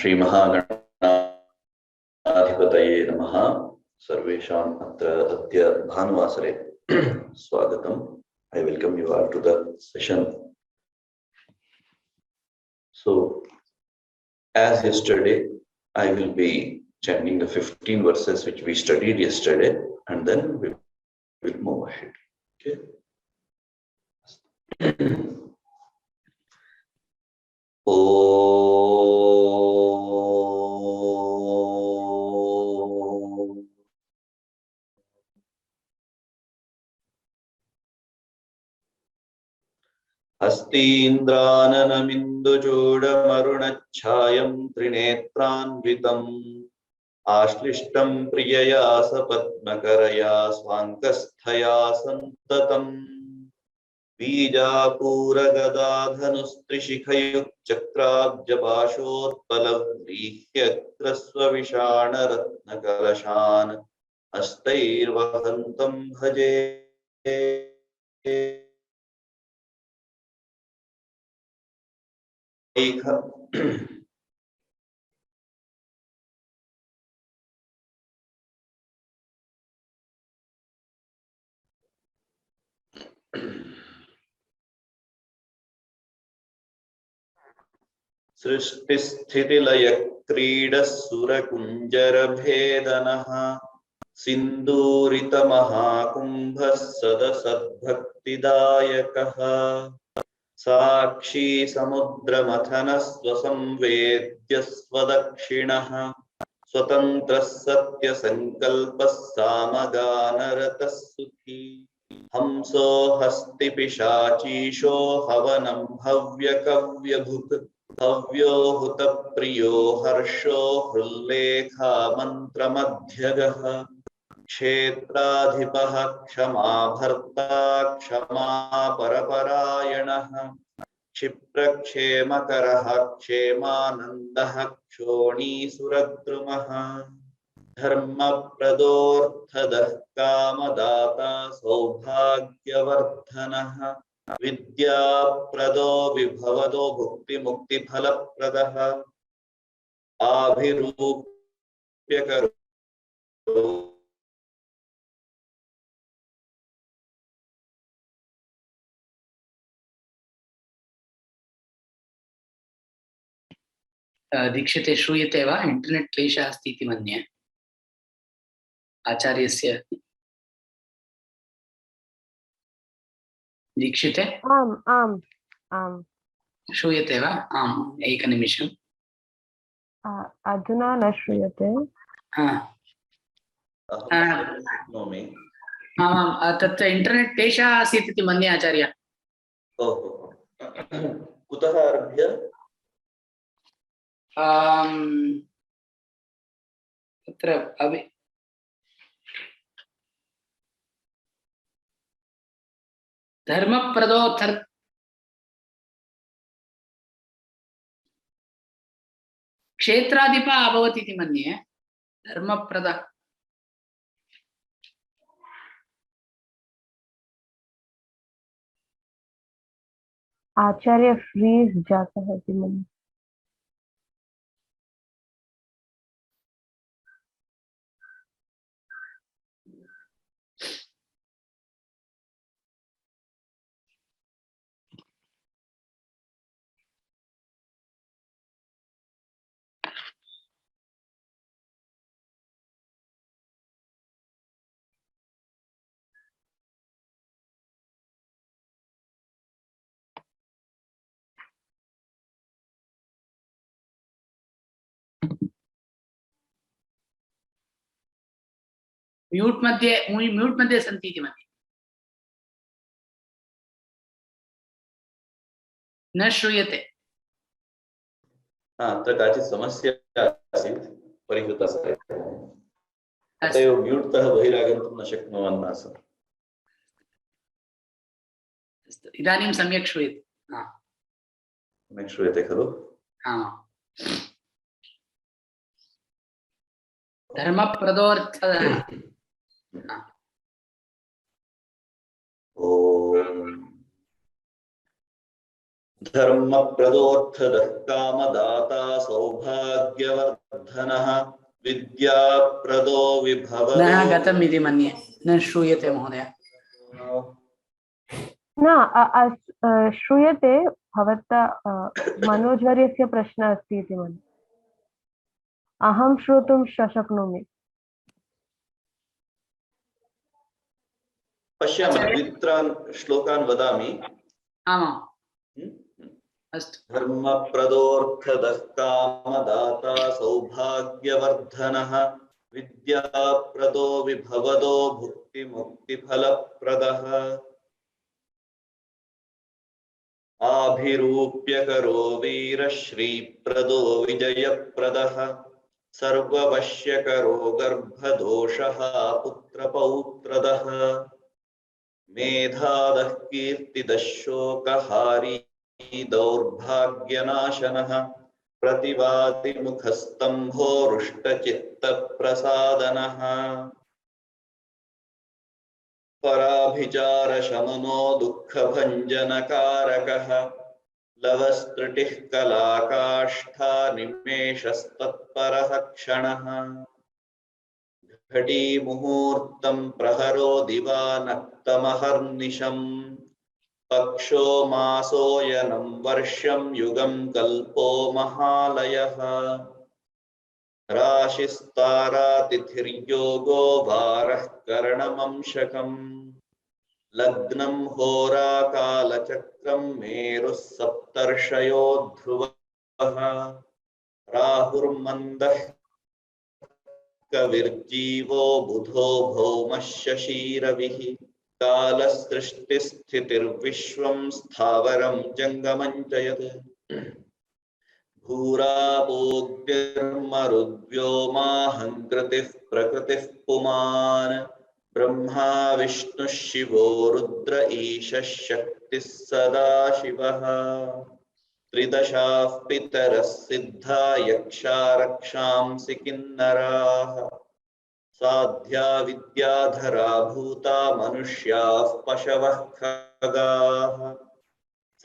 श्री महागणाधिपतये नमः। सर्वेषाम् अत्र अद्य भानुवासरे स्वागतम्। I welcome you all to the session. So, as yesterday, I will be chanting the 15 verses which we studied yesterday, and then we will move ahead. Okay. हस्तीन्द्राननमिन्दुचूडमरुणच्छायं त्रिनेत्रान्वितम् आश्लिष्टं प्रियया सपद्मकरया स्वाङ्कस्थया सन्ततम् बीजापूरगदाधनुस्त्रिशिखयुक्चक्राब्जपाशोत्पलव्रीह्यग्रस्वविषाणरत्नकलशान् हस्तैर्वहन्तं भजे। सृष्टिस्थितिलयक्रीडः सुरकुञ्जरभेदनः सिन्दूरितमहाकुम्भः सदसद्भक्तिदायकः साक्षी समुद्रमथनः स्वसंवेद्यः स्वदक्षिणः स्वतन्त्रः सत्यसङ्कल्पः सामगानरतः सुखी हंसो हस्तिपिशाचीशो हवनं हव्यकव्यभुक् हव्यो हुतप्रियो हर्षो हृल्लेखा मन्त्रमध्यगः क्षेत्राधिपः क्षमा भर्ता क्षमा परपरायणः क्षिप्रक्षेमकरः क्षेमानन्दः क्षोणीसुरद्रुमः धर्मप्रदोऽर्थदः कामदाता सौभाग्यवर्धनः विद्याप्रदो विभवदो भुक्तिमुक्तिफलप्रदः आभिरूप्यकरो दीक्षिते श्रूयते वा? इंटरनेट क्लेशः अस्ति इति मन्ये आचार्यस्य। दीक्षिते आम् आम् आम् श्रूयते वा? आम् एकनिमिषम्। अधुना न श्रूयते। तत्र इंटरनेट क्लेशः आसीत् इति मन्ये आचार्य। कुतः आरभ्य? तत्र धर्मप्रदोऽर्थः क्षेत्राधिपः अभवत् इति मन्ये। धर्मप्रद आचार्य फ्रीज जाता है इति मन्ये। म्यूट मध्ये सन्ति इति मन्ये। न श्रूयते। अत्र काचित् समस्या आसीत् परिहृता सा। अतएव म्यूट् तः बहिरागन्तुं न शक्नुवन् आसम्। इदानीं सम्यक् श्रूयते। सम्यक् श्रूयते खलु? धर्मप्रदोऽर्थः धर्मप्रदोऽर्थदः कामदाता सौभाग्यवर्धनः विद्याप्रदो न विभवदो गतम् इति मन्ये न श्रूयते महोदय न श्रूयते भवता मनोजवर्यस्य प्रश्नः अस्ति इति मन्ये अहं श्रोतुं शक्नोमि पश्यामः द्वित्रान् श्लोकान् वदामि आमाम् अस्तु धर्मप्रदोऽर्थदः कामदाता सौभाग्यवर्धनः विद्याप्रदो विभवदो भुक्तिमुक्तिफलप्रदः आभिरूप्यकरो वीरश्रीप्रदो विजयप्रदः सर्ववश्यकरो गर्भदोषः पुत्रपौत्रदः मेधादः कीर्तिदः शोकहारी दौर्भाग्यनाशनः प्रतिवादिमुखस्तंभो रुष्टचित्तप्रसादनः पराभिचारशमनो दुःखभञ्जनकारकः लवस्तृटिः कलाकाष्ठा निमेषस्तत्परः क्षणः घटीमुहूर्तं प्रहरो दिवानक्तमहर्निशम् पक्षो मासोयनं वर्षं युगं कल्पो महालयः राशिस्तारातिथिर्योगो वारः करणमंशकम् लग्नं होराकालचक्रं मेरुः सप्तर्षयो ध्रुवः राहुर्मन्दः कविर्जीवो बुधो भौमः शशीरविः कालसृष्टिस्थितिर्विश्वं स्थावरं जंगमं च यत् भूरापोग्निर्मरुद्व्योमाहङ्कृतिः प्रकृतिः पुमान् ब्रह्मा विष्णुः शिवो रुद्र ईशः शक्तिः सदाशिवः त्रिदशाः पितरः सिद्धा यक्षा रक्षांसि किन्नराः साध्या विद्याधरा भूता मनुष्याः पशवः खगाः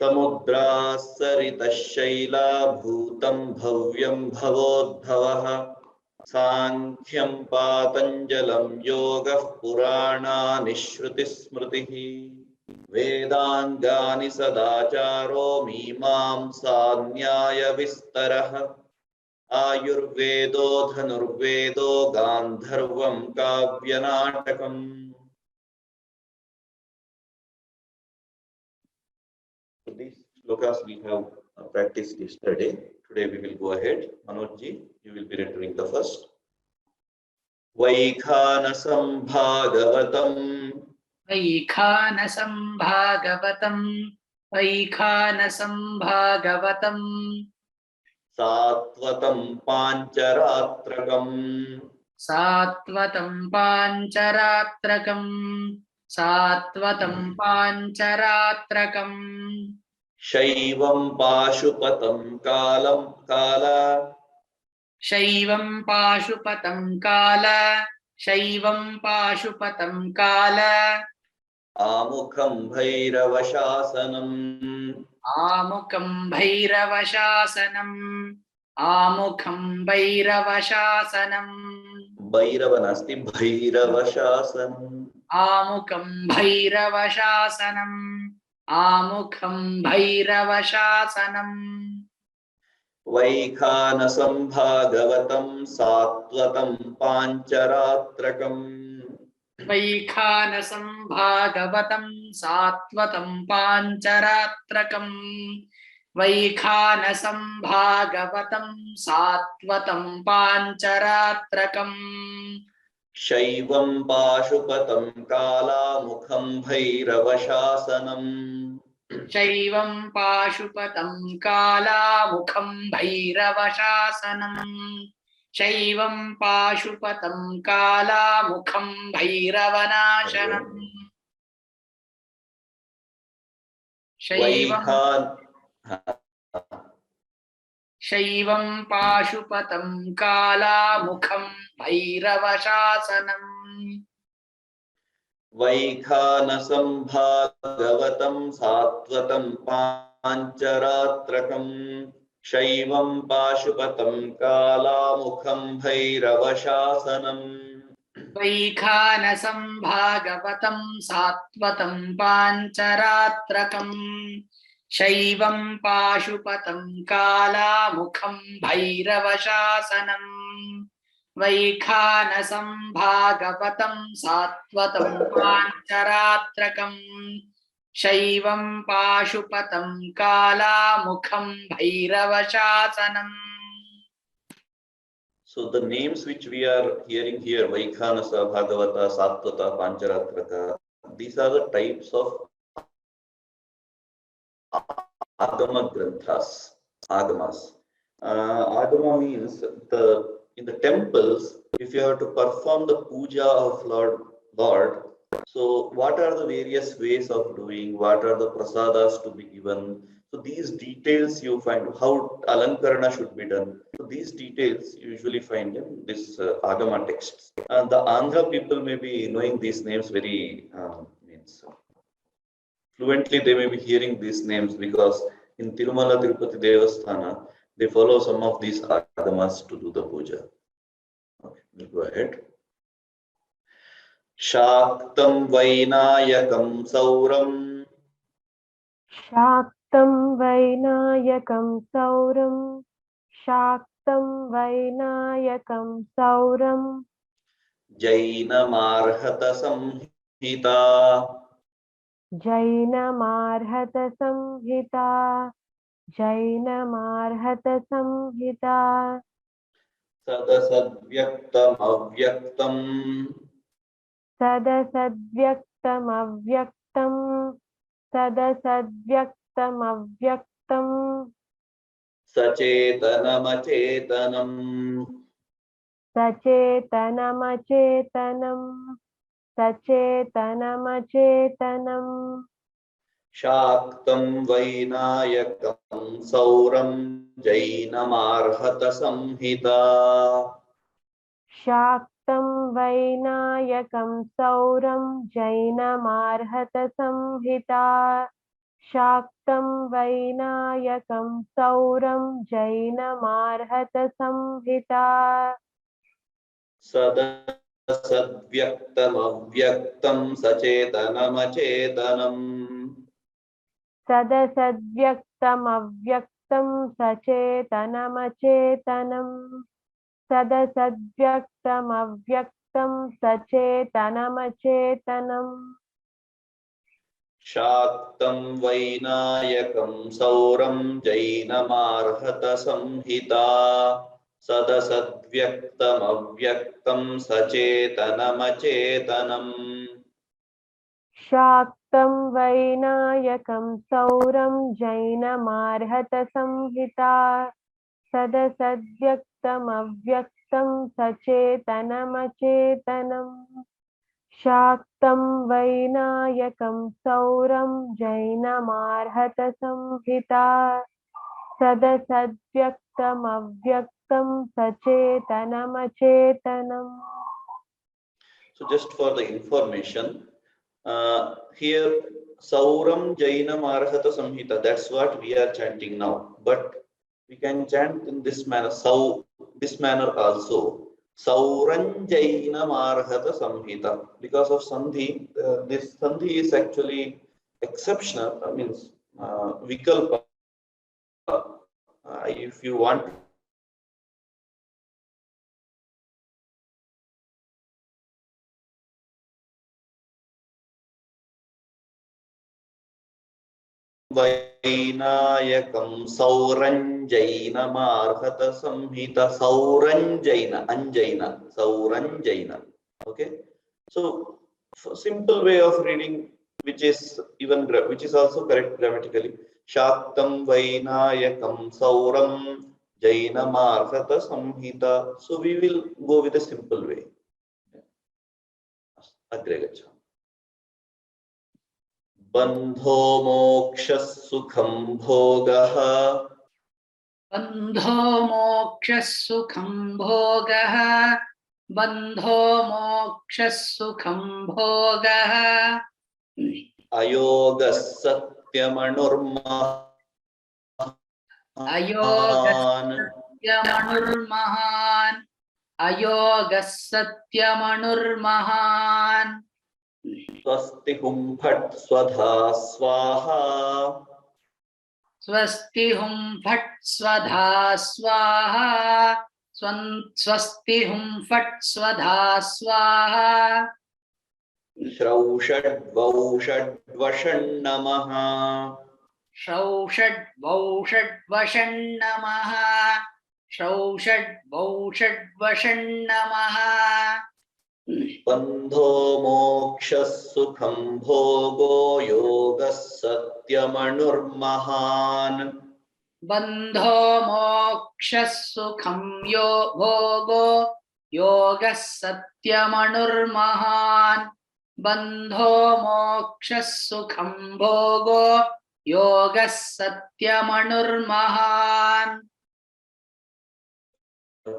समुद्राः सरितः शैला भूतं भव्यं भवोद्भवः सांख्यं पातञ्जलं योगः पुराणानि श्रुतिस्मृतिः वेदाङ्गानि सदाचारो मीमांसा न्यायविस्तरः आयुर्वेदो धनुर्वेदो गान्धर्वं काव्यनाटकम्. So these shlokas we have practiced yesterday. Today we will go ahead. Manojji, you will be rendering the first. Vaikhanasam Bhagavatam वैखानसं भागवतं वैखानसं भागवतं सात्वतं पाञ्चरात्रकम् सात्वतं पाञ्चरात्रकं सात्वतं पाञ्चरात्रकं शैवं पाशुपतं काला शैवं पाशुपतं काल शैवं पाशुपतं काल आमुखं भैरवशासनम् आमुखं भैरवशासनम् आमुखं भैरवशासनम् भैरव नास्ति भैरवशासनम् आमुखं भैरवशासनम् आमुखं भैरवशासनम् वैखानसं भागवतं सात्वतं पाञ्चरात्रकम् वैखानसं भागवतं सात्वतं पाञ्चरात्रकम् वैखानसं भागवतं सात्वतं पाञ्चरात्रकम् शैवं पाशुपतं कालामुखं भैरवशासनम् शैवं पाशुपतं कालामुखं भैरवशासनम् शैवं पाशुपतं कालामुखं भैरवनाशनम् शैवं पाशुपतं कालामुखं भैरवशासनम् वैखानसं भागवतं सात्वतं पाञ्चरात्रकम् शैवं पाशुपतं कालामुखं भैरवशासनम् वैखानसं भागवतं सात्वतं पाञ्चरात्रकम् शैवं पाशुपतं कालामुखं भैरवशासनम् वैखानसं भागवतं सात्वतं पाञ्चरात्रकम् शैवं पाशुपतं कालामुखं भैरवशासनम्. So the names which we are hearing here, Vaikhanasa, Bhagavata, Satvata, Pancharatraka, these are the types of Agama Granthas, Agamas. Agama means in the temples, if you have to perform the puja of Lord, so what are the various ways of doing, what are the prasadas to be given. So these details you find, how Alankarana should be done. So these details you usually find in this Agama texts. And the Andhra people may be knowing these names very fluently. They may be hearing these names because in Tirumala Tirupati Devasthana, they follow some of these Agamas to do the puja. Okay, we'll go ahead. Shaktam Vainayakam Sauram. Shaktam Vainayakam Sauram. Shaktam Vainayakam Sauram. Jaina Marhata Samhita. Jaina Marhata Samhita. Jaina Marhata Samhita. Sadasadvyaktam Avyaktam. Sadasadvyaktam Avyaktam. Sadasadvyaktam Avyaktam. Sachetanam Achetanam. Sachetanam Achetanam. Sachetanam Achetanam. Shaktam Vainayakam Sauram Jainamarhata Samhita. Shaktam Vainayakam Sauram Jainamarhata Samhita. Shaktam Vainayakam Sauram Jainamarhata Samhita. Sadasadvyaktam Avyaktam Sachetanam Achetanam. Sadasadvyaktam Avyaktam Sachetanam Achetanam. Sadasadvyaktam Avyaktam Sachetanam Achetanam. Shaktam Vainayakam Sauram Jainamarhata Samhita. Sadasadvyaktam Avyaktam Sachetanam Achetanam. Shaktam Vainayakam Sauram Jainamarhata Samhita. Sadasadvyaktam Avyaktam Sachetanam Achetanam. Shaktam Vainayakam Sauram Jainamarhata Samhita. Sadasadvyaktam Avyaktam Sachetanam Achetanam. So just for the information, here Sauram Jaina Marhata Samhita, that's what we are chanting now. But we can chant in this manner, this manner also. Sauram Jaina Marhata Samhita. Because of Sandhi, this Sandhi is actually exceptional, means Vikalpa. If you want Vainayakam Sauranjaina Marhata Samhita. Sauranjaina, Anjaina, Sauranjaina. Okay, so simple way of reading, which is also correct grammatically. Shaktam Vainayakam Sauram Jaina Marhata Samhita. So we will go with a simple way. Agregacha. Bandho moksha sukham bhogah. Bandho moksha sukham bhogah. Bandho moksha sukham bhogah. Ayoga satyamanurma. अयोगस्सत्यमनुर्महान् अयोगस्सत्यमनुर्महान् स्वस्ति हुं फट् स्वधा स्वाहा स्वस्ति हुं फट् स्वधा स्वाहा स्वस्ति हुं फट् स्वधा स्वाहा श्रौषड्वौषड्वषण् नमः षौषड्वौषड्वषण् नमः षौषड्वौषड्वषण् नमः बन्धो मोक्षः सुखं भोगो योगः सत्यमनुर्महान् बन्धो मोक्षः सुखं यो भोगो योगः सत्यमनुर्महान् बन्धो मोक्षः सुखं भोगो योगः सत्यमनुर्महान्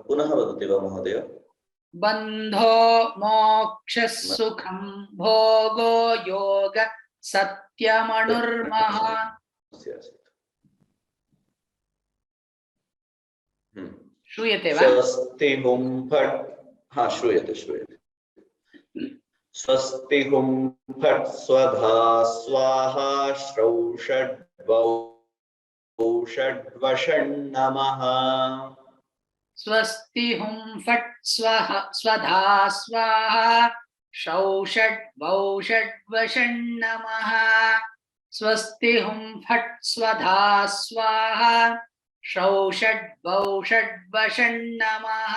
पुनः वदति वा महोदय बन्धो मोक्षः सुखं भोगो योगः सत्यमनुर्महान् श्रूयते वा स्वस्ति हुं फट् हाँ श्रूयते स्वस्ति हुं फट् स्वधा स्वाहा श्रौषड्वौषड्वषण् नमः स्वस्ति हुं फट् स्वधा स्वाहा षौषड्वौषड्वषण् नमः स्वस्ति हुं फट् स्वधा स्वाहा षौषड्वौषड्वषण् नमः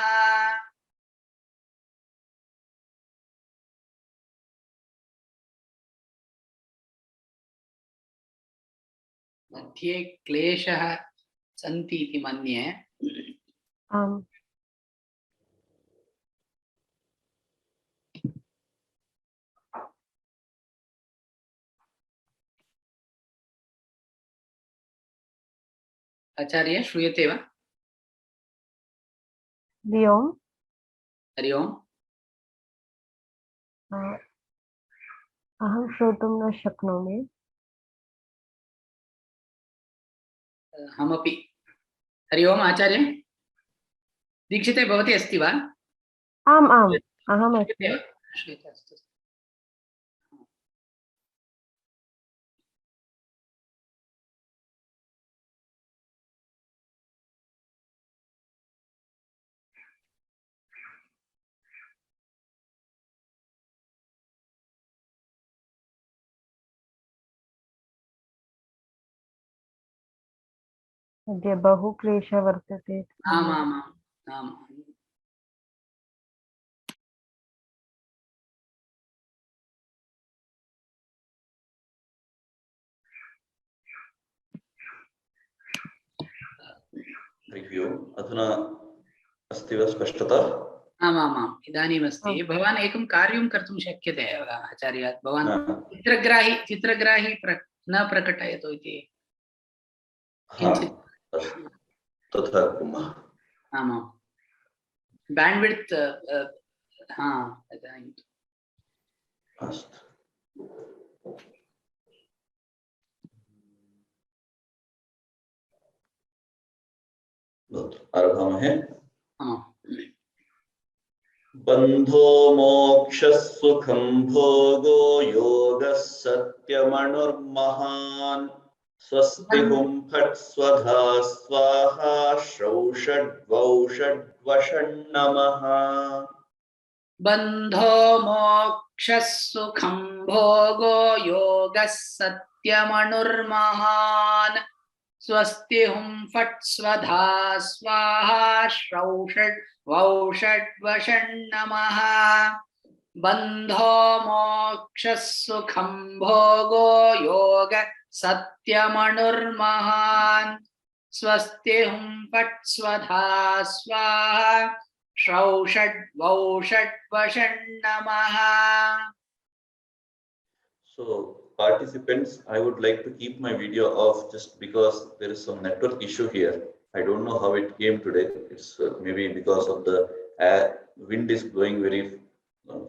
मध्ये क्लेशः सन्ति इति मन्ये आम् आचार्य श्रूयते वा हरि ओम् हरि ओम् अहं श्रोतुं न शक्नोमि अहमपि हरि ओम् आचार्य दीक्षिते भवती अस्ति वा आम् आम् अहमस्मि श्रूयते अस्तु अद्य बहु क्लेशः वर्तते आमाम् आम् हरिः ओम् अधुना अस्ति वा स्पष्टता आमामाम् इदानीमस्ति भवान् एकं कार्यं कर्तुं शक्यते आचार्य भवान् चित्रग्राही न प्रकटयतु इति किञ्चित् तथा कुर्मः आमां बैण्डविड्थ हा इदानीं अस्तु आरभामहे बन्धो मोक्षः सुखं भोगो योगः सत्यमनुर्महान् स्वस्ति हुं फट् स्वधा स्वाहा श्रौषड्वौषड्वषण् नमः बन्धो मोक्षः सुखं भोगो योगः सत्यमनुर्महान् स्वस्ति हुं फट् स्वधा स्वाहा श्रौषड्वौषड्वषण् नमः बन्धो मोक्षः सुखं भोगो योगः सत्यमनुर्महान् स्वस्ति हुं फट् स्वधा स्वाहा षौषड्वौषड्वषण् नमः So participants, I would like to keep my video off just because there is some network issue here. I don't know how it came today. It's maybe because of the wind is blowing very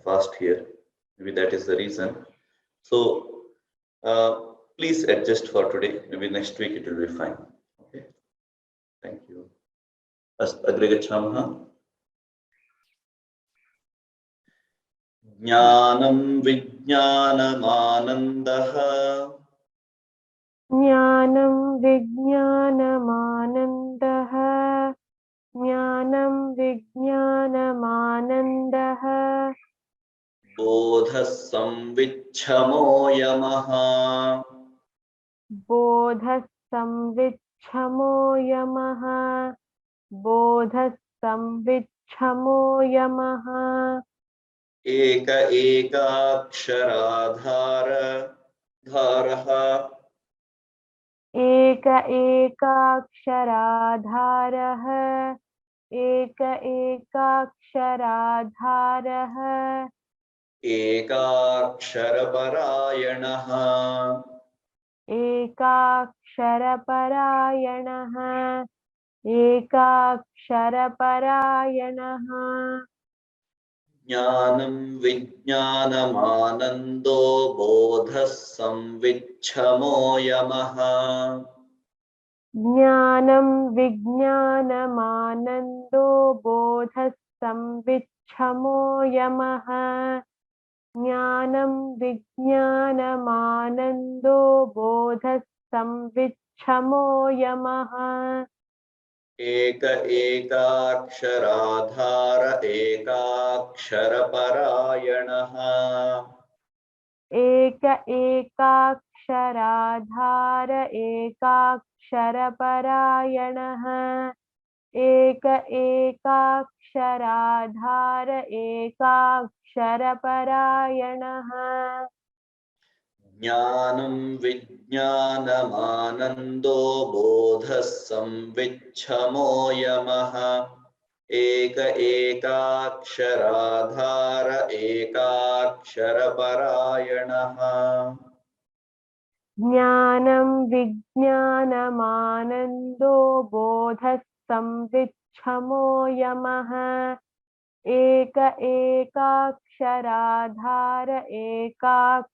fast here. Maybe that is the reason. So please adjust for today. Maybe next week it will be fine. Thank you. अग्रे गच्छामः। ज्ञानं विज्ञानमानन्दः ज्ञानं विज्ञानमानन्दः ज्ञानं विज्ञानमानन्दः बोधः संविच्छमोऽयमः बोधः संविच्छमो यमः बोधः संविच्छमो यमः एक एकाक्षराधार धारः एक एकाक्षराधारः एक एकाक्षराधारः एकाक्षरपरायणः एकाक्षरपरायणः एकाक्षरपरायणः ज्ञानं विज्ञानमानन्दो बोधः संविच्छमोऽयमः ज्ञानं विज्ञानमानन्दो बोधः संविच्छमो यमः ज्ञानं विज्ञानमानन्दो बोधः संविच्छमो यमः एक एकाक्षराधार एकाक्षरपरायणः एक एकाक्षराधार एकाक्षरपरायणः एक एकाक्षराधार एकाक्षरपरायणः ज्ञानं विज्ञानमानन्दो बोधः संविच्छमोऽयमः एक एकाक्षराधार एकाक्षरपरायणः ज्ञानं विज्ञानमानन्दो बोधः संविच्छमो यमः एक एकाक्षराधार एकाक्षरपरायणः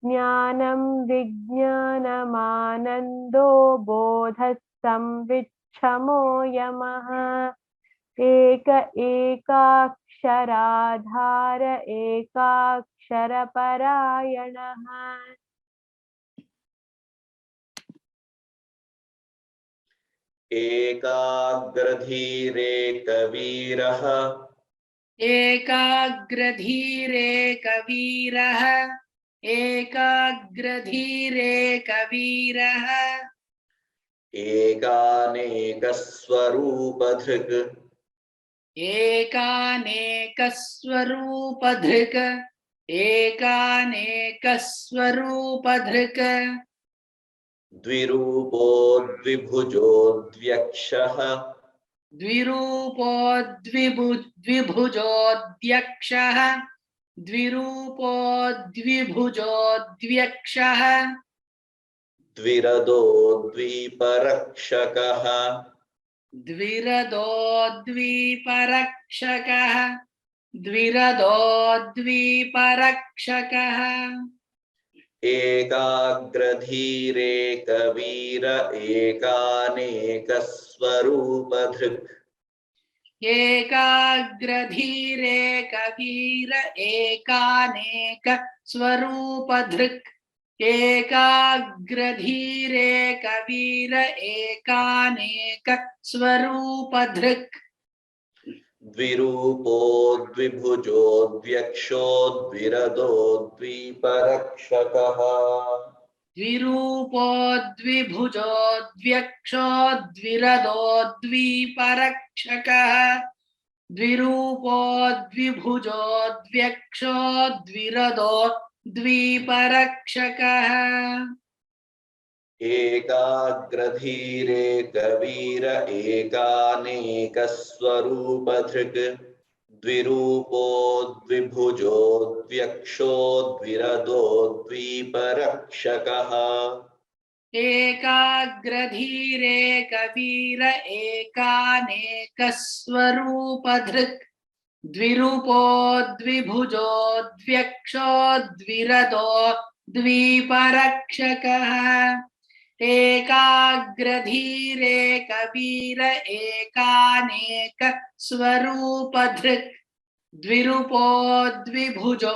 ज्ञानं विज्ञानमानन्दो बोधः संविच्छमो यमः एक एकाक्षराधार एकाक्षरपरायणः एकाग्रधीरेकवीरः एकाग्रधीरेकवीरः एकाग्रधीरेकवीरः एकानेकस्वरूपधृक् एकानेकस्वरूपधृक् एकानेकस्वरूपधृक् द्विरूपो द्विभुजो द्व्यक्षः द्विरूपो द्विभुजोऽध्यक्षः द्विरूपो द्विभुजोऽध्यक्षः द्विरदो द्विपरक्षकः द्विरदो द्विपरक्षकः द्विरदो द्विपरक्षकः एकाग्रधीरेकवीर एकानेकस्वरूपधृक् एकाग्रधीरेकवीर एकानेकस्वरूपधृक् एकाग्रधीरेकवीर एकानेकस्वरूपधृक् द्विरूपो द्विभुजो द्व्यक्षो द्विरदो द्विपरक्षकः द्विरूपो द्विभुजो द्व्यक्षो द्विरदो द्विपरक्षकः द्विरूपो द्विभुजो द्व्यक्षो द्विरदो द्विपरक्षकः एकाग्रधीरेकवीर एकानेकस्वरूपधृक् द्विरूपो द्विभुजो द्व्यक्षो द्विरदो द्विपरक्षकः एकाग्रधीरेकवीर एकानेकस्वरूपधृक् द्विरूपो द्विभुजो द्व्यक्षो द्विरदो द्विपरक्षकः एकाग्रधीरेकवीर एकानेक स्वरूपधृक् द्विरूपो द्विभुजो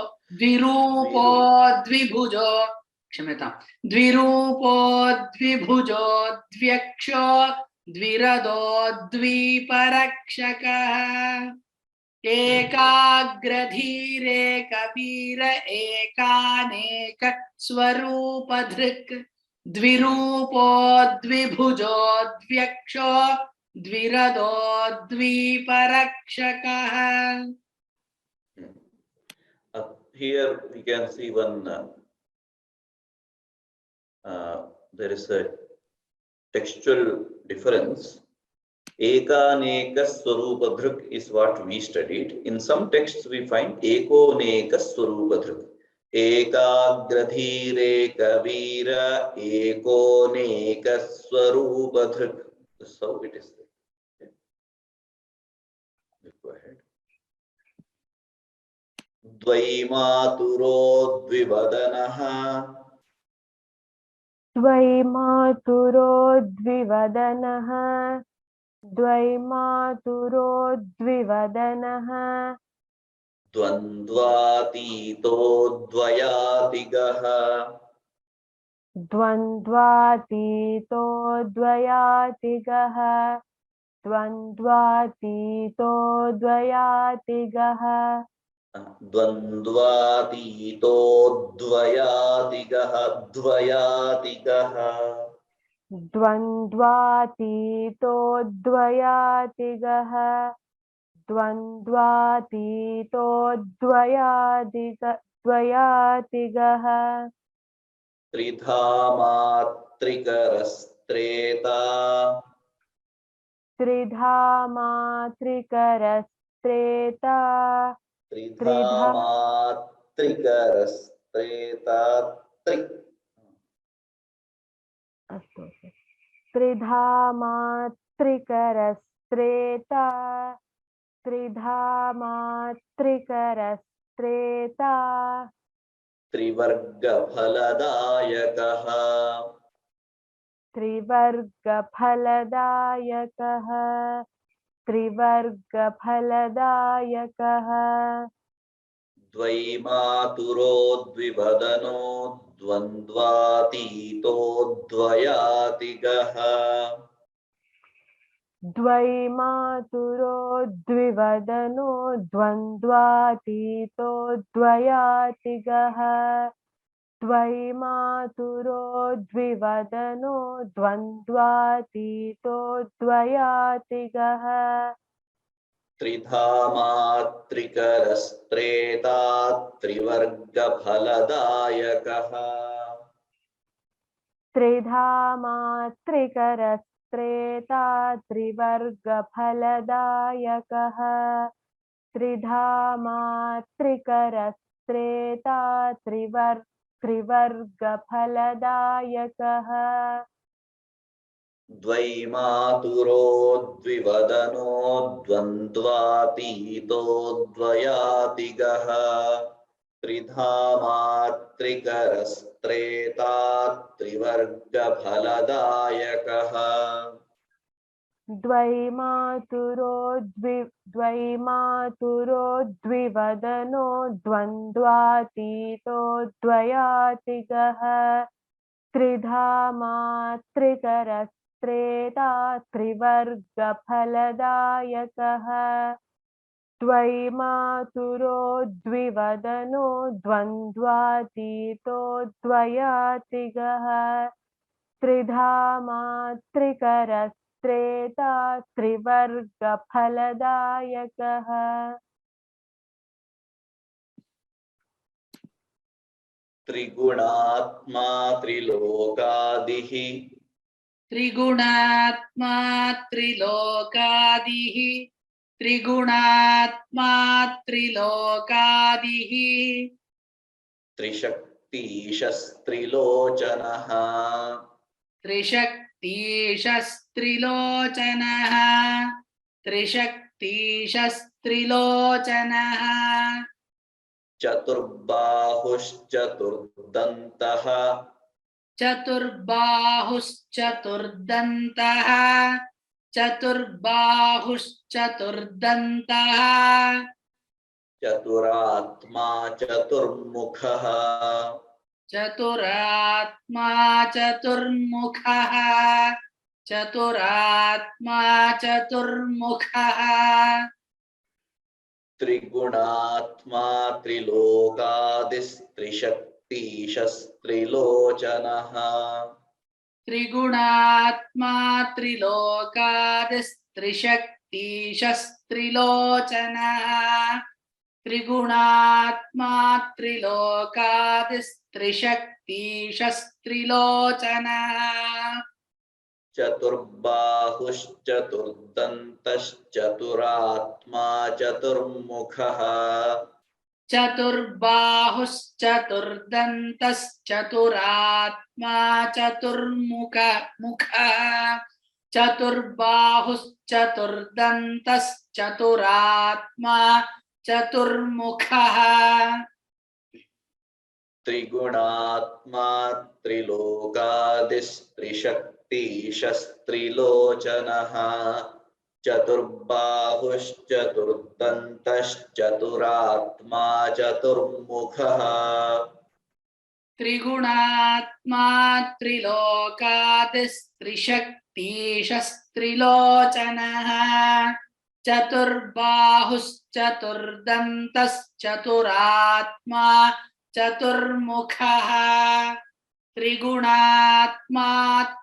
क्षम्यतां द्विरूपो द्विभुजो द्व्यक्षो द्विरदो द्विपरक्षकः एकाग्रधीरेकवीर एकानेक स्वरूपधृक् द्विरूपो द्विभुजो द्व्यक्षो द्विरदो द्विपरक्षकः. Here we can see one, there is a textual difference. Ekaneka Swarupadhruk is what we studied. In some texts we find Ekoneka Swarupadhruk. Ekagradhireka Veera Ekoneka Swarupadhruk. This is how it is. Okay. Let's go ahead. Dvaimaturo Dvivadanaha. द्वैमातुरो द्विवदनः द्वैमातुरो द्विवदनः द्वन्द्वातीतो द्वयातिगः. द्वन्द्वातीतो द्वयातिगः द्वन्द्वातीतो द्वयातिगः द्वन्द्वातीतो द्वयातिगः द्वयातिगः. द्वन्द्वातीतो द्वयातिगः द्वन्द्वातीतो द्वयातिगः त्रिधा मात्रिकरस्त्रेता. त्रिधा मात्रिकरस्त्रेता त्रिधा मात्रिकरस्त्रेता. अस्तु त्रिधा मात्रिकरस्त्रेता त्रिधा मात्रिकरस्त्रेता त्रिवर्गफलदायकः. त्रिवर्गफलदायकः त्रिवर्गफलदायकः द्वैमातुरो द्विवदनो द्वन्द्वातीतो द्वयातिगः. द्वैमातुरो द्विवदनो द्वन्द्वातीतो द्वयातिगः द्वैमातुरो द्विवदनो द्वन्द्वातीतो द्वयातिगः त्रिधा मात्रिकरस्त्रेता त्रिवर्गफलदायकः. त्रिधा मात्रिकरस्त्रेता त्रिवर्गफलदायकः त्रिधा मात्रिकरस्त्रेता त्रिवर्गफलदायकः द्वैमातुरो द्विवदनो द्वन्द्वातीतो द्वयातिगः. त्रिधा मात्रिकरस्त्रेता त्रिवर्गफलदायकः. द्वैमातुरो द्विवदनो द्वन्द्वातीतो द्वयातिगः त्रिधा मात्रिकरस्त्रेता त्रिवर्गफलदायकः द्वैमातुरो द्विवदनो द्वन्द्वातीतो द्वयातिगः त्रिधा मात्रिकरस्त्रेता त्रिवर्गफलदायकः त्रिगुणात्मा त्रिलोकादिः. त्रिगुणात्मा त्रिलोकादिः त्रिगुणात्मा त्रिलोकादिः त्रिशक्तिशस्त्रिलोचनः. त्रिशक्तिशस्त्रिलोचनः त्रिशक्तिशस्त्रिलोचनः चतुर्बाहुश्चतुर्दन्तः. चतुर्बाहुश्चतुर्दन्तः चतुर्बाहुश्चतुर्दन्तः चतुरात्मा चतुर्मुखः चतुरात्मा चतुर्मुखः चतुरात्मा चतुर्मुखः त्रिगुणात्मा त्रिलोकादिस्त्रिशक्तिशस्त्रिलोचनः त्रिगुणात्मा त्रिलोकादिस्त्रिशक्तिशस्त्रिलोचनः त्रिगुणात्मा त्रिलोकादिस्त्रिशक्तिशस्त्रिलोचनः चतुर्बाहुश्चतुर्दन्तश्चतुरात्मा चतुर्मुखः चतुर्बाहुश्चतुर्दन्तश्चतुरात्मा चतुर्मुखः चतुर्बाहुश्चतुर्दन्तश्चतुरात्मा चतुर्मुखः त्रिगुणात्मा त्रिलोकादिस्त्रिशक्तिशस्त्रिलोचनः चतुर्बाहुश्चतुर्दन्तश्चतुरात्मा चतुर्मुखः त्रिगुणात्मा त्रिलोकादिस्त्रिशक्तिशस्त्रिलोचनः चतुर्बाहुश्चतुर्दन्तश्चतुरात्मा चतुर्मुखः त्रिगुणात्मा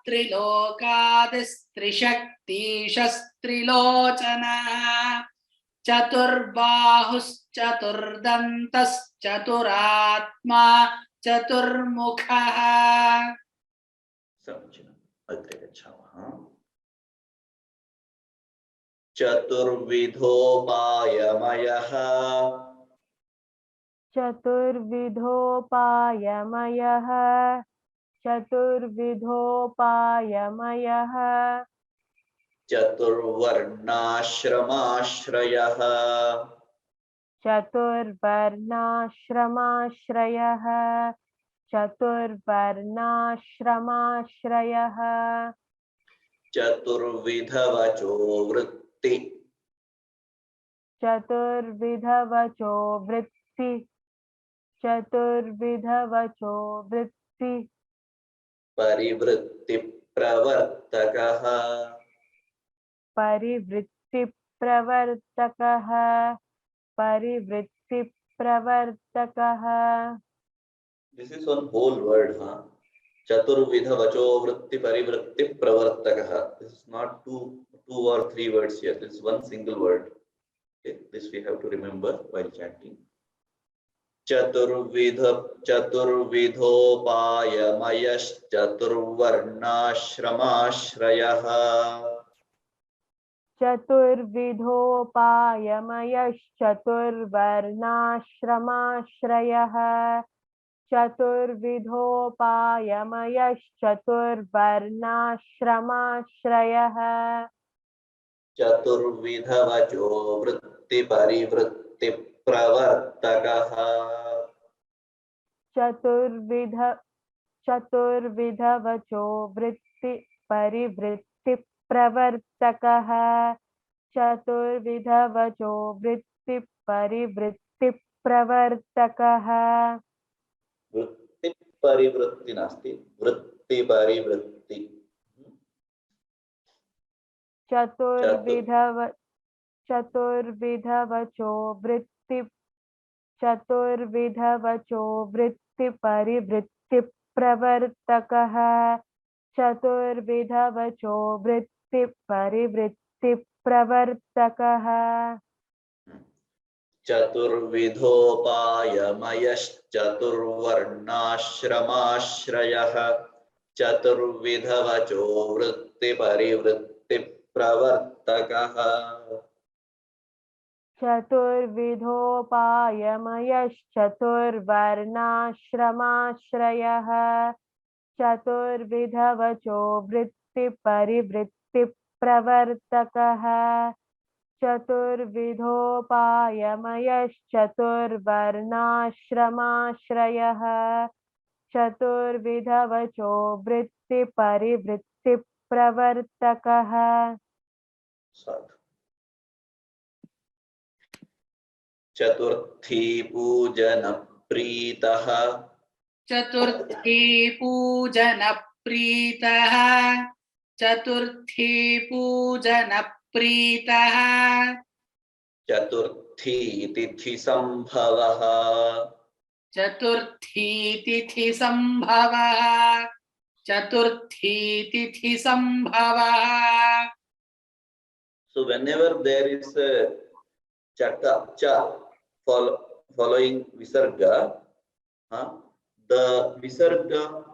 त्रिलोकादिस्त्रिशक्तिशस्त्रिलोचनः चतुर्बाहुश्चतुर्दन्तश्चतुरात्मा चतुर्मुखः समीचीनम्। अग्रे गच्छामः। चतुर्विधोपायमयः चतुर्विधोपायमयः चतुर्विधोपायमयः चतुर्वर्णाश्रमाश्रयः चतुर्वर्णाश्रमाश्रयः चतुर्वर्णाश्रमाश्रयः चतुर्विधवचो वृत्ति चतुर्विधवचो वृत्ति चतुर्विधवचो वृत्ति परिवृत्तिप्रवर्तकः परिवृत्तिप्रवर्तकः परिवृत्तिप्रवर्तकः This is one whole word, huh? Chaturvidha vacho vritti parivritti pravartakah. This is not two or three words here. This is one single word. Okay? This we have to remember while chanting. चतुर्विधोपायमयश्चतुर्वर्णाश्रमाश्रयः चतुर्विधोपायमयश्चतुर्वर्णाश्रमाश्रयः चतुर्विधोपायमयश्चतुर्वर्णाश्रमाश्रयः चतुर्विधवचो वृत्तिपरिवृत्तिप्रवर्तकः चतुर्विधवचो वृत्तिपरिवृत्तिप्रवर्तकः चतुर्विधवचो वृत्तिपरिवृत्तिप्रवर्तकः वृत्तिपरिवृत्ति नास्ति, वृत्तिपरिवृत्ति। चतुर्विधवचो वृत्तिपरिवृत्तिप्रवर्तकः चतुर्विधवचो वृत्तिपरिवृत्तिप्रवर्तकः चतुर्विधोपायमयश्चतुर्वर्णाश्रमाश्रयः चतुर्विधवचो वृत्तिपरिवृत्तिप्रवर्तकः चतुर्विधोपायमयश्चतुर्वर्णाश्रमाश्रयः चतुर्विधवचो वृत्तिपरिवृत्तिप्रवर्तकः चतुर्विधोपायमयश्चतुर्वर्णाश्रमाश्रयः चतुर्विधवचो वृत्तिपरिवृत्तिप्रवर्तकः साधु। चतुर्थी पूजन प्रीतः चतुर्थी पूजन प्रीतः चतुर्थी पूजन प्रीतः चतुर्थी तिथि संभवः चतुर्थी तिथि संभवः चतुर्थी तिथि संभवः So whenever there is a chata cha following visarga, the visarga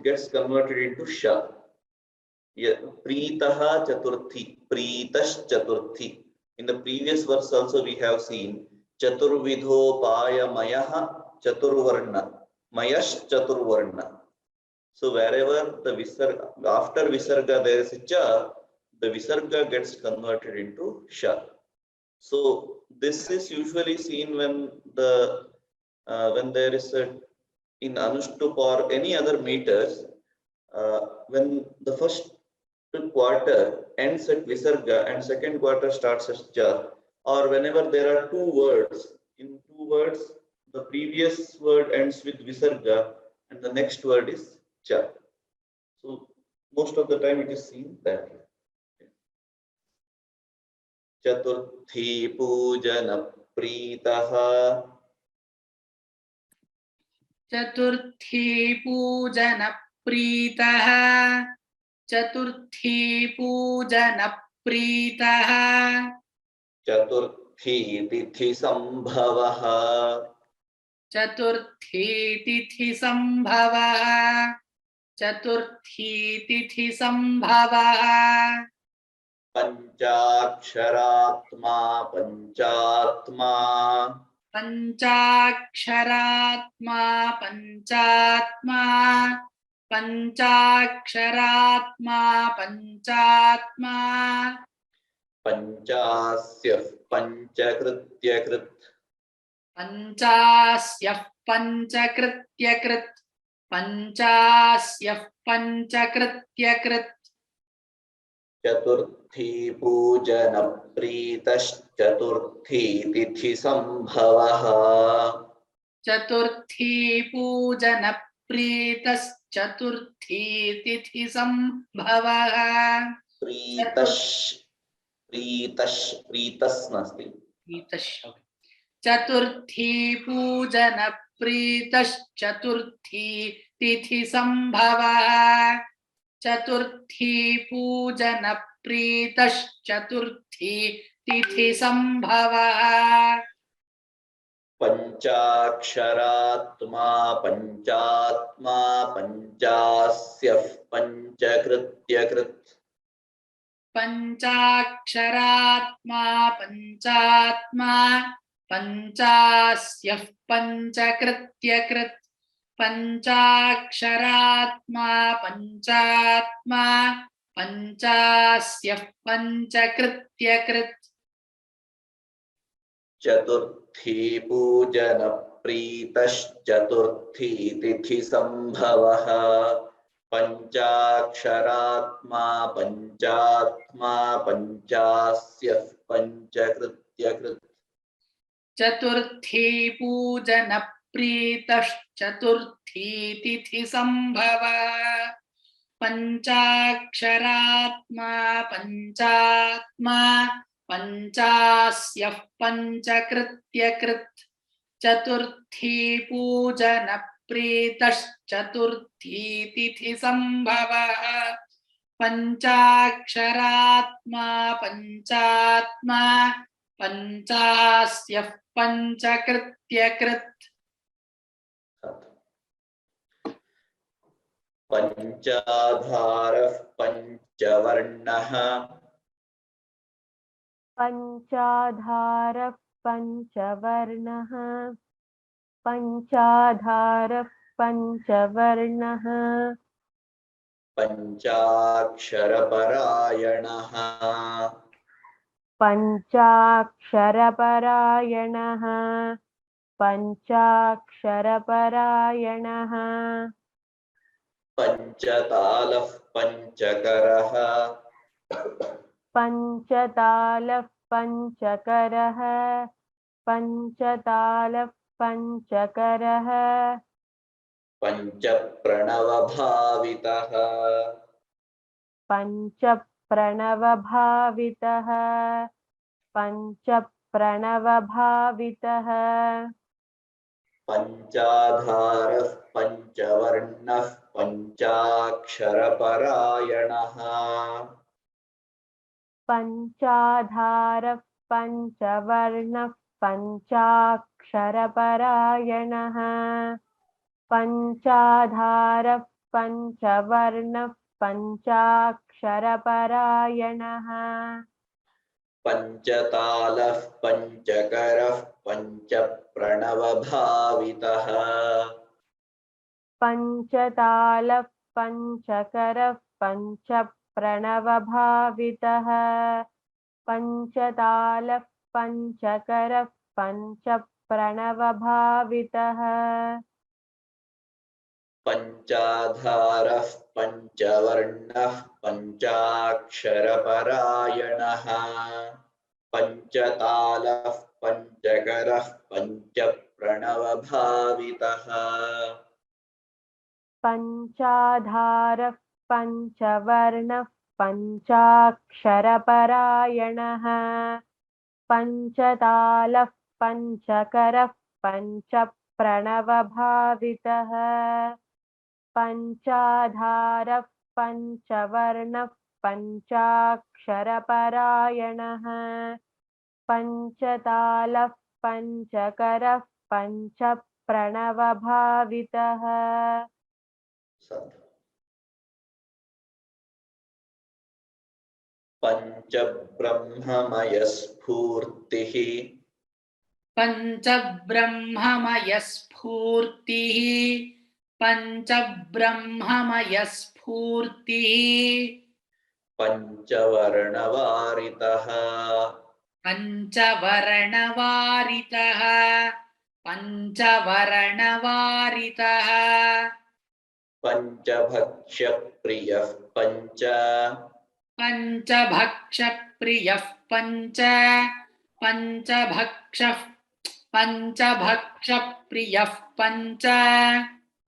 gets converted into sha. Yeah, Preetaha Chaturthi, Preetash Chaturthi. In the previous verse also we have seen Chaturvidho Paya Mayaha Chaturvarna, Mayash Chaturvarna. So wherever the visarga, after visarga there is a cha, the visarga gets converted into sha. So this is usually seen when there is a in Anushtup or any other meters, when the first quarter ends at visarga and second quarter starts as cha, or whenever there are two words, in two words the previous word ends with visarga and the next word is cha. So most of the time it is seen that way. Chaturthi pujana pritaha. चतुर्थी पूजन प्रीतः चतुर्थी पूजन प्रीतः चतुर्थी तिथि संभवः चतुर्थी तिथि संभवः चतुर्थी तिथि संभवः पंचाक्षरात्मा पंचात्मा पंचाक्षरात्मा पंचात्मा पंचाक्षरात्मा पंचात्मा पंचास्यः पंचकृत्यकृत् पंचास्यः पंचकृत्यकृत् पंचास्यः पंचकृत्यकृत् चतुर्थी पूजन प्रीतश्चतुर्थी तिथि संभवः चतुर्थी पूजन प्रीतश्चतुर्थी तिथि संभवः प्रीतस् नास्ति चतुर्थी पूजन प्रीतश्चतुर्थी तिथि संभवः चतुर्थी पूजन प्रीतश्चतुर्थी तिथि संभवः पंचाक्षरात्मा पंचात्मा पंचास्यः पंचकृत्यकृत् पंचाक्षरात्मा पंचात्मा पंचास्यः पंचकृत्यकृत् पंचाक्षरात्मा पंचात्मा पंचास्यः पंचकृत्यकृत् चतुर्थी पूजन प्रीतश्चतुर्थी तिथि संभवः पंचाक्षरात्मा पंचात्मा पंचास्यः पंचकृत्यकृत् चतुर्थी पूजन प्रीतश्चतुर्थी तिथि संभवः पंचाक्षरात्मा पंचात्मा पंचास्यः पंचकृत्यकृत् चतुर्थी पूजन प्रीतश्चतुर्थी तिथि संभवः पंचाक्षरात्मा पंचात्मा पंचास्यः पंचकृत्यकृत् पंचाधारः पंचवर्णः पंचाधारः पंचवर्णः पंचाधारः पंचवर्णः पंचाक्षरपरायणः पंचाक्षरपरायणः पञ्चाक्षरपरायणः पञ्चतालः पञ्चकरः पञ्चतालः पञ्चकरः पञ्चतालः पञ्चकरः पञ्चप्रणवभावितः पञ्चप्रणवभावितः पञ्चप्रणवभावितः पञ्चाधारः पञ्चवर्णः पञ्चाक्षरपरायणः पञ्चाधारः पञ्चवर्णः पञ्चाक्षरपरायणः पञ्चाधारः पञ्चवर्णः पञ्चाक्षरपरायणः पञ्चतालः पञ्चकरः पञ्चप्रणवभावितः पञ्चतालः पञ्चकरः पञ्चप्रणवभावितः पञ्चतालः पञ्चकरः पञ्चप्रणवभावितः पञ्चाधारः पञ्चवर्णः पञ्चाक्षरपरायणः पञ्चतालः पञ्चकरः पञ्चप्रणवभावितः पञ्चाधारः पञ्चवर्णः पञ्चाक्षरपरायणः पञ्चतालः पञ्चकरः पञ्चप्रणवभावितः पञ्चाधारः पञ्चवर्णः पञ्चाक्षरपरायणः पञ्चतालः पञ्चकरः पञ्चप्रणवभावितः पञ्चब्रह्ममयस्फूर्तिः पञ्चब्रह्ममयस्फूर्तिः पञ्चब्रह्ममयस्फूर्तिः पञ्चवर्णवारितः पञ्चवर्णवारितः पञ्चवर्णवारितः पञ्चभक्ष्यप्रियः पञ्चभक्षप्रियः पञ्चभक्षप्रियः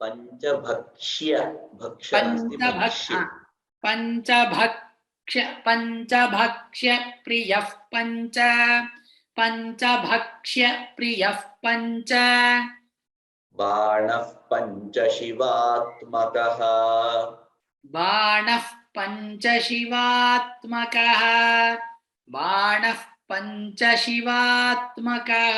पञ्चभक्ष्य भक्ष्य नास्ति भक्ष्य पञ्चभक्ष्यप्रियः पञ्चभक्ष्यप्रियः बाणः पञ्चशिवात्मकः बाणः पञ्चशिवात्मकः बाणः पञ्चशिवात्मकः.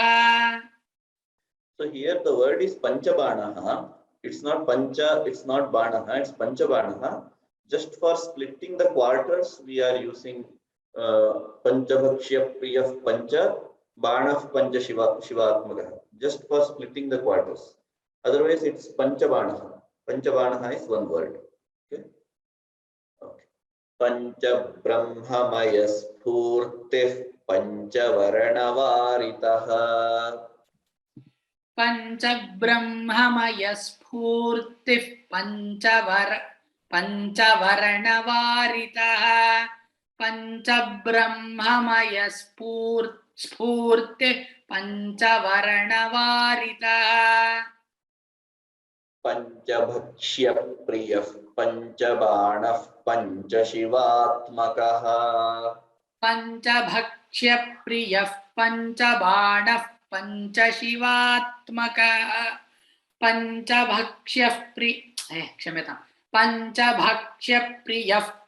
So here the word is panchabanaha. It's not pancha, it's not banaha, it's panchabanaha. Just for splitting the quarters we are using panchabhakshya priyah pancha banah pancha shivatmaka, just for splitting the quarters. Otherwise it's panchabanaha. Panchabanaha is one word. Okay. Okay. Panchabrahmamaya spurtih panchavarnavaritah. पञ्चब्रह्ममयस्फूर्तिः पञ्चवर्णवारितः पञ्चब्रह्ममयस्फूर्तिः पञ्चवर्णवारितः पञ्चभक्ष्यप्रियः पञ्चबाणः पञ्चशिवात्मकः पञ्चभक्ष्यप्रियः पञ्चबाणः पञ्चशिवात्मकः पञ्चभक्ष्यप्रियः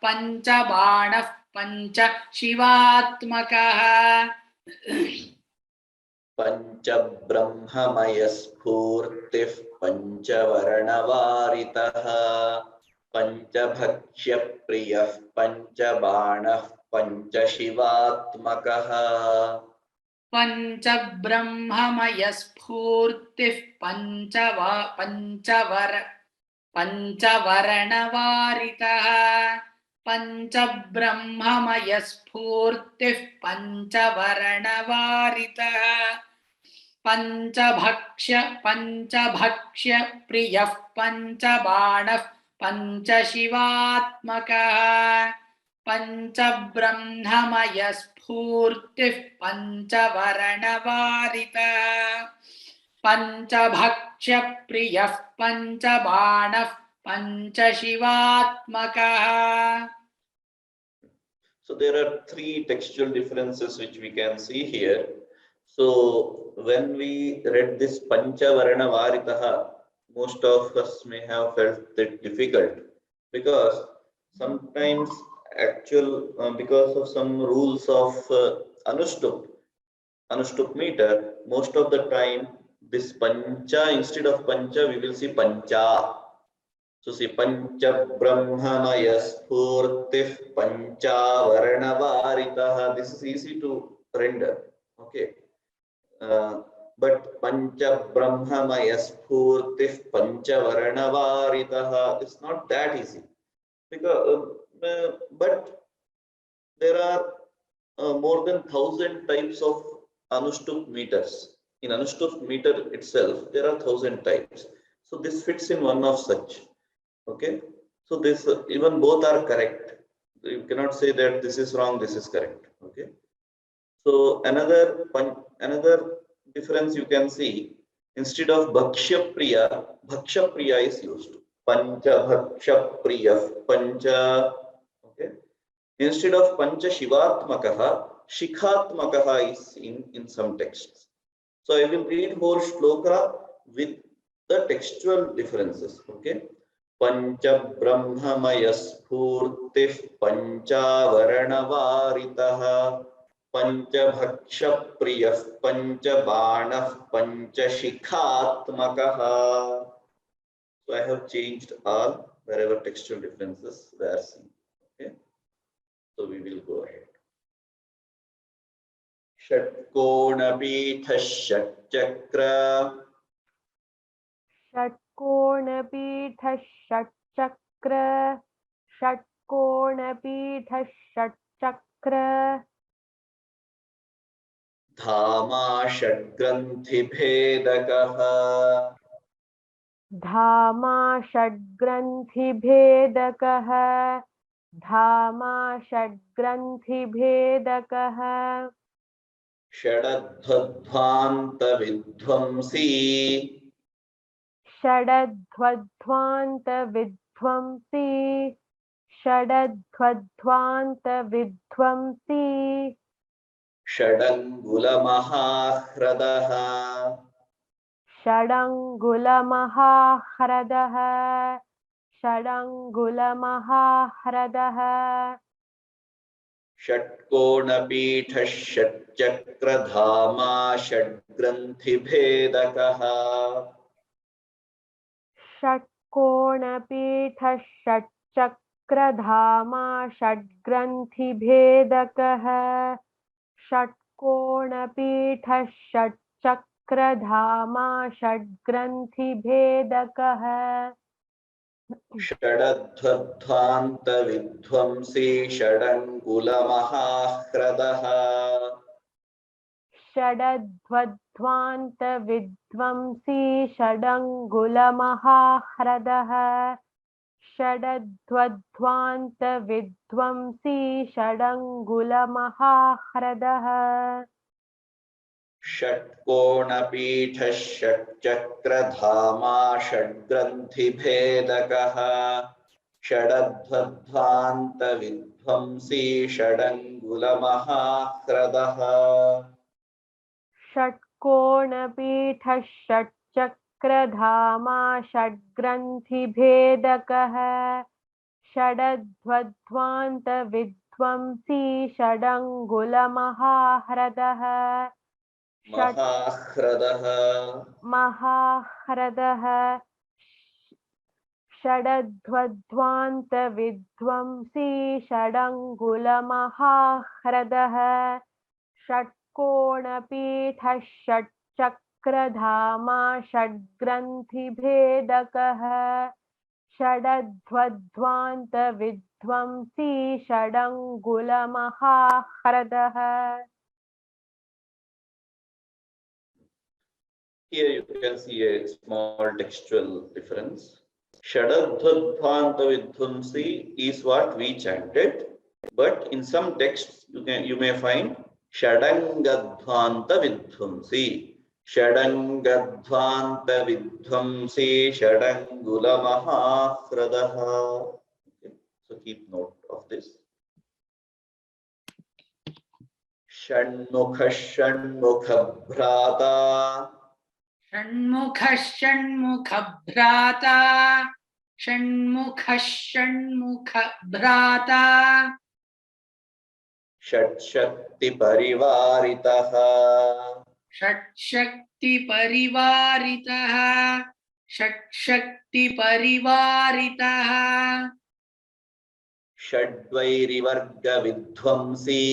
पञ्चबाणः पञ्चशिवात्मकः पञ्चब्रह्ममयस्फूर्तिः पञ्चवर्णवारितः पञ्चभक्ष्यप्रियः पञ्चबाणः पञ्चशिवात्मकः पञ्चब्रह्ममयस्फूर्तिः पञ्चवर्णवारितः पञ्चब्रह्ममयस्फूर्तिः पञ्चवर्णवारितः पंचभक्ष्य प्रियः पंचबाणः पंचशिवात्मकः पंचब्रह्ममयस्फूर्तिः पंचवर्णवारितः पंचभक्ष्य प्रियः पंचबाणः पंचशिवात्मकः. So there are three textual differences which we can see here. So when we read this Panchavarana Varitaha, most of us may have felt it difficult because sometimes because of some rules of Anushtup meter, most of the time this Pancha, instead of Pancha we will see Pancha. So see Pancha Brahmamaya Spurtif Pancha Varanavaritaha. This is easy to render. Okay. But Pancha Brahmamaya Spurtif Pancha Varanavaritaha is not that easy. Because but there are more than 1,000 types of Anushtup meters. In Anushtup meter itself, there are 1,000 types. So this fits in one of such. Okay, so this even both are correct. You cannot say that this is wrong, this is correct. Okay, so another difference you can see, instead of Bhaksha Priya is used. Pancha Bhaksha Priya Pancha. Okay, instead of Pancha Shivatmakaha, Shikhatmakaha is in some texts. So I will read whole shloka with the textual differences. Okay. Pancha Brahmamaya Spurtif Panchavaranavaritaha Pancha Bhaksha Priyah Pancha Banah Pancha Shikhatmakaha. So I have changed all wherever textual differences were seen. Okay. So we will go ahead. Shatkonapitha Shatchakra. षट्कोणपीठः षट्चक्र षट्कोणपीठः षट्चक्र धामा षड्ग्रन्थिभेदकः धामा षड्ग्रन्थिभेदकः धामा षड्ग्रन्थिभेदकः षडध्वध्वान्तविध्वंसी षडध्वध्वान्तविध्वंसी षडध्वध्वान्तविध्वंसी षडङ्गुलमहाह्रदः षडङ्गुलमहाह्रदः षडङ्गुलमहाह्रदः षट्कोणपीठः षट्चक्रधामा षड्ग्रन्थिभेदकः षट्कोणपीठः षट्चक्रधामा षड्ग्रन्थिभेदकः षट्कोणपीठः षट्चक्रधामा षड्ग्रन्थिभेदकः षडध्वध्वान्तविध्वंसी षडङ्गुलमहाह्रदः षडध्वध्वान्तविध्वंसी षडङ्गुलमहाह्रदः षडध्वध्वान्तविध्वंसी षडङ्गुलमहाह्रदः षट्कोणपीठः षट्चक्रधामा षड्ग्रन्थिभेदकः षडध्वध्वान्तविध्वंसी षडङ्गुलमहाह्रदः षट्कोणपीठः षट्चक्रधामा षड्ग्रन्थिभेदकः षडध्वध्वान्तविध्वंसी षडङ्गुलमहाह्रदः महाह्रदः षडध्वध्वान्तविध्वंसी षडङ्गुलमहाह्रदः षट्कोणपीठः षट्चक्रधामा षड्ग्रन्थिभेदकः षडध्वध्वान्तविध्वंसी षडङ्गुलमहाह्रदः. Here you can see a small textual difference. Shadadhvanta vidhvamsi is what we chanted, but in some texts you may find Shadangadhvanta vidhvamsi. Shadangadhvanta vidhvamsi Shadangula Mahahradaha. Okay. So keep note of this. Shanmukha Shanmukha षण्मुखः षण्मुखभ्राता षण्मुखः षण्मुखभ्राता षट्शक्तिपरिवारितः षट्शक्तिपरिवारितः षट्शक्तिपरिवारितः षड्वैरिवर्गविध्वंसी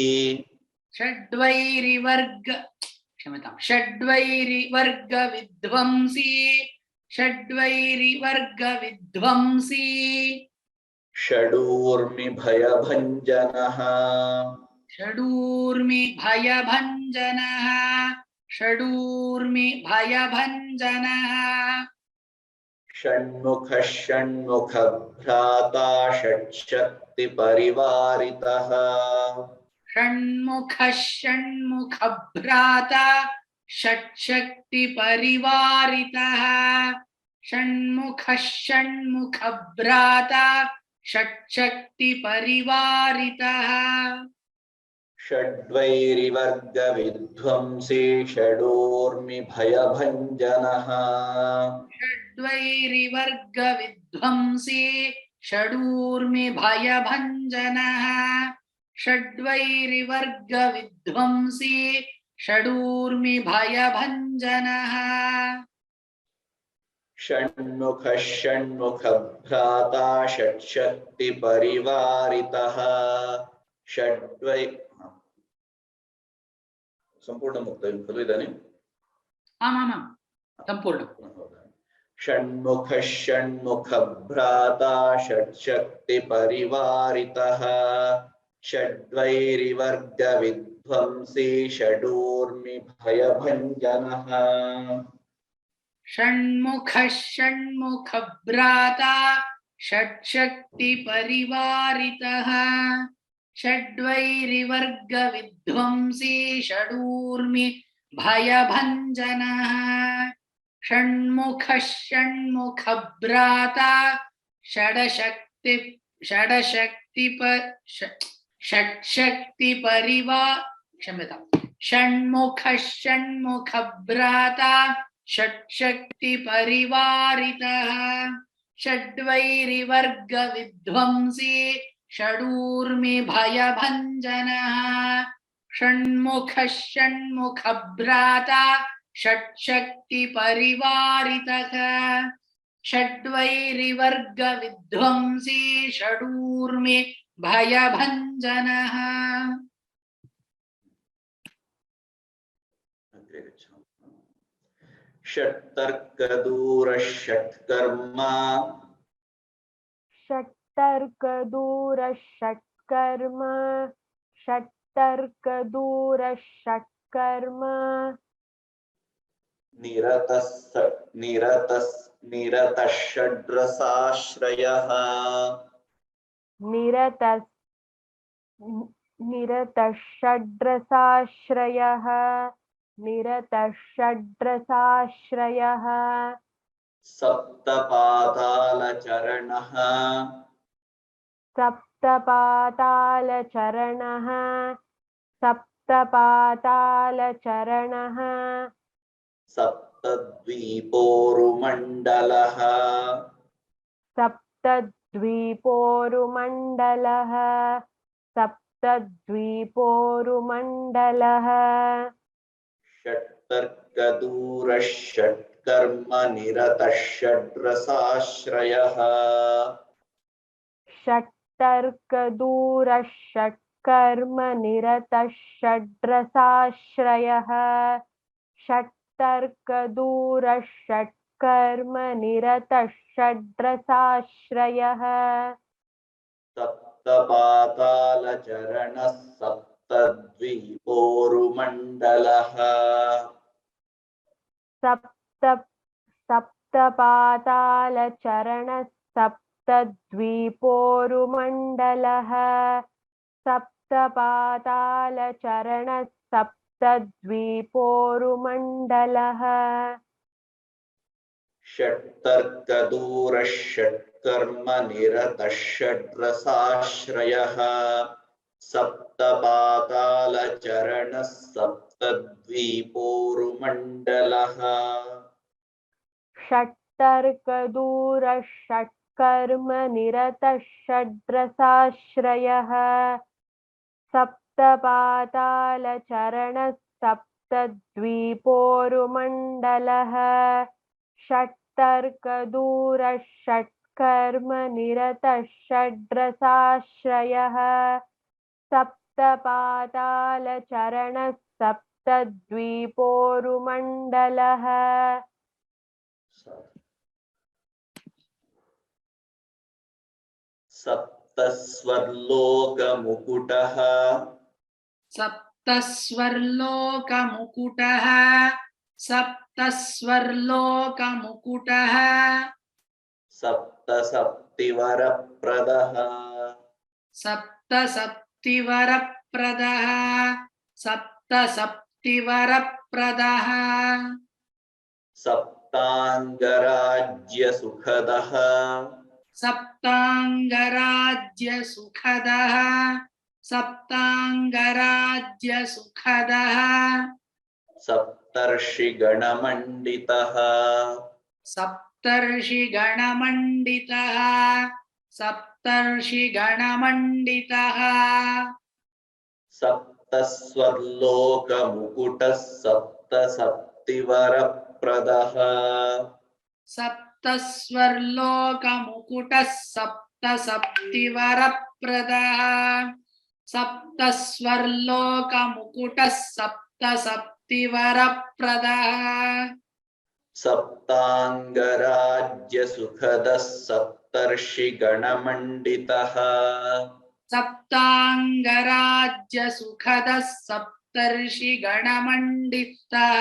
क्षम्यतां षड्वैरिवर्गविध्वंसी षड्वैरिवर्गविध्वंसी षडूर्मिभयभञ्जनः षडूर्मिभयभञ्जनः षडूर्मिभयभञ्जनः षण्मुखः षण्मुखभ्राता षट्शक्तिपरिवारितः षण्मुखः षण्मुखभ्राता षट्शक्तिपरिवारितः षण्मुखः षण्मुखभ्राता षट्शक्तिपरिवारितः षड्वैरिवर्गविध्वंसी षडूर्मिभयभञ्जनः षड्वैरिवर्गविध्वंसी षडूर्मिभयभञ्जनः षड्वैरिवर्गविध्वंसी षडूर्मिभयभञ्जनः षण्मुखः षण्मुखभ्राता षट्शक्तिपरिवारितः षड्वै सम्पूर्णम् उक्तव्यं खलु इदानीम् आमामां सम्पूर्णम् षण्मुखः षण्मुखभ्राता षट्शक्तिपरिवारितः षड्वैरिवर्गविध्वंसी षडूर्मिभयभञ्जनः षण्मुखः षण्मुखभ्राता षट्शक्तिपरिवारितः षड्वैरिवर्गविध्वंसी षडूर्मिभयभञ्जनः षण्मुखः षण्मुखभ्राता षण्मुखः षण्मुखभ्राता षट्शक्तिपरिवारितः षड्वैरिवर्गविध्वंसी षडूर्मिभयभञ्जनः षण्मुखः षण्मुखभ्राता षट्शक्तिपरिवारितः षड्वैरिवर्गविध्वंसी षडूर्मिभयभञ्जनः षट्तर्कदूरः षट्कर्मा षट्तर्कदूरः षट्कर्म षट्तर्कदूरः षट्कर्म निरतः षड्रसाश्रयः निरतः षड्रसाश्रयः निरतः षड्रसाश्रयः सप्तपातालचरणः सप्तपातालचरणः सप्तपातालचरणः सप्तद्वीपोरुमण्डलः सप्तद्वीपोरुमण्डलः सप्तद्वीपोरुमण्डलः षट्तर्कदूरः षट्कर्म निरतः षड्रसाश्रयः षट्तर्कदूरः षट्कर्म निरतः षड्रसाश्रयः षट्तर्कदूरः षट्कर्म निरतः षड्रसाश्रयः सप्तपातालचरणः सप्तद्वीपोरुमण्डलः सप्तपातालचरणः सप्तद्वीपोरुमण्डलः सप्तपातालचरणः सप्तद्वीपोरुमण्डलः षट्तर्कदूरः षट्कर्मनिरतः षड्रसाश्रयः सप्तपातालचरणः सप्तद्वीपोरुमण्डलः षट्तर्कदूरः षट्कर्मनिरतः षड्रसाश्रयः सप्तपातालचरणः सप्तद्वीपोरुमण्डलः षट्तर्कदूरः षट्कर्मनिरतः षड्रसाश्रयः सप्तपातालचरणः सप्तद्वीपोरुमण्डलः सप्तस्वर्लोकमुकुटः सप्तस्वर्लोकमुकुटः सप्तस्वर्लोकमुकुटः सप्तसप्तिवरप्रदः सप्तसप्तिवरप्रदः सप्तसप्तिवरप्रदः सप्ताङ्गराज्यसुखदः सप्ताङ्गराज्यसुखदः सप्ताङ्गराज्यसुखदः सप्तर्षिगणमण्डितः सप्तर्षिगणमण्डितः सप्तर्षिगणमण्डितः सप्तस्वर्लोकमुकुटः सप्तसप्तिवरप्रदः सप्तस्वर्लोकमुकुटः सप्तसप्तिवरप्रदः सप्तस्वर्लोकमुकुटः सप्तसप्तिवरप्रदः सप्ताङ्गराज्यसुखदः सप्तर्षिगणमण्डितः सप्ताङ्गराज्यसुखदः सप्तर्षिगणमण्डितः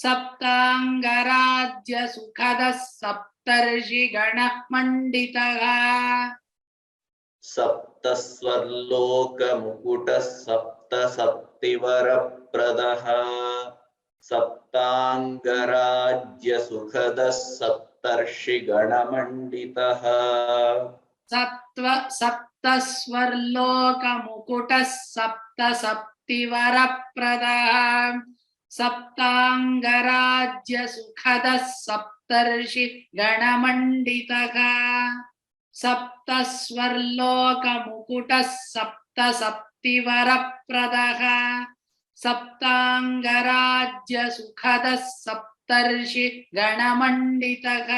सप्ताङ्गराज्यसुखदः सप्तर्षिगणमण्डितः सप्तस्वर्लोकमुकुटः सप्तसप्तिवरप्रदः सप्ताङ्गराज्यसुखदः सप्तर्षिगणमण्डितः सप्तस्वर्लोकमुकुटः सप्तसप्तिवरप्रदः सप्ताङ्गराज्यसुखदः सप्तर्षिगणमण्डितः सप्तस्वर्लोकमुकुटः सप्तसप्तिवरप्रदः सप्ताङ्गराज्यसुखदः सप्तर्षिगणमण्डितः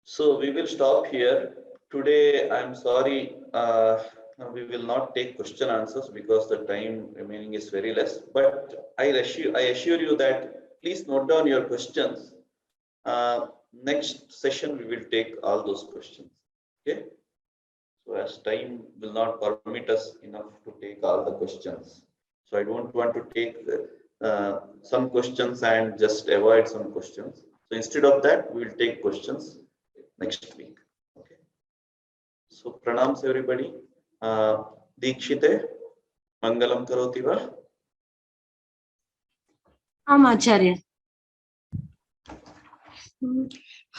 So we will stop here. Today, I'm sorry, we will not take question answers because the time remaining is very less. But I assure you that please note down your questions. Next session, we will take all those questions. Okay. So as time will not permit us enough to take all the questions. So I don't want to take some questions and just avoid some questions. So instead of that, we will take questions next week. Okay. So pranams everybody. Dikshite, Mangalam karoti va? आचार्य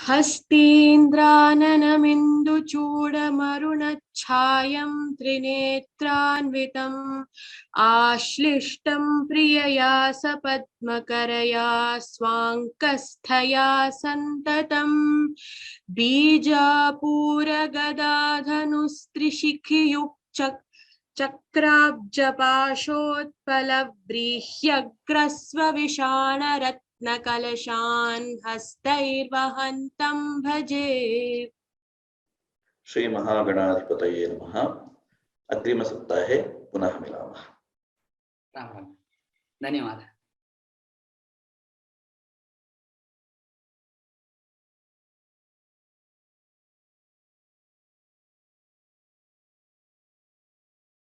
हस्तीन्द्राननमिन्दुचूडमरुणच्छायं त्रिनेत्रान्वितम् आश्लिष्टं प्रियया सपद्मकरया स्वाङ्कस्थया सन्ततम् चक्राब्जपाशोत्पलव्रीह्यग्रस्वविषाणरत्नकलशान् हस्तैर्वहन्तं भजे। श्री महागणाधिपतये नमः। अग्रिम सप्ताहे पुनः मिलामः। राम राम, धन्यवाद।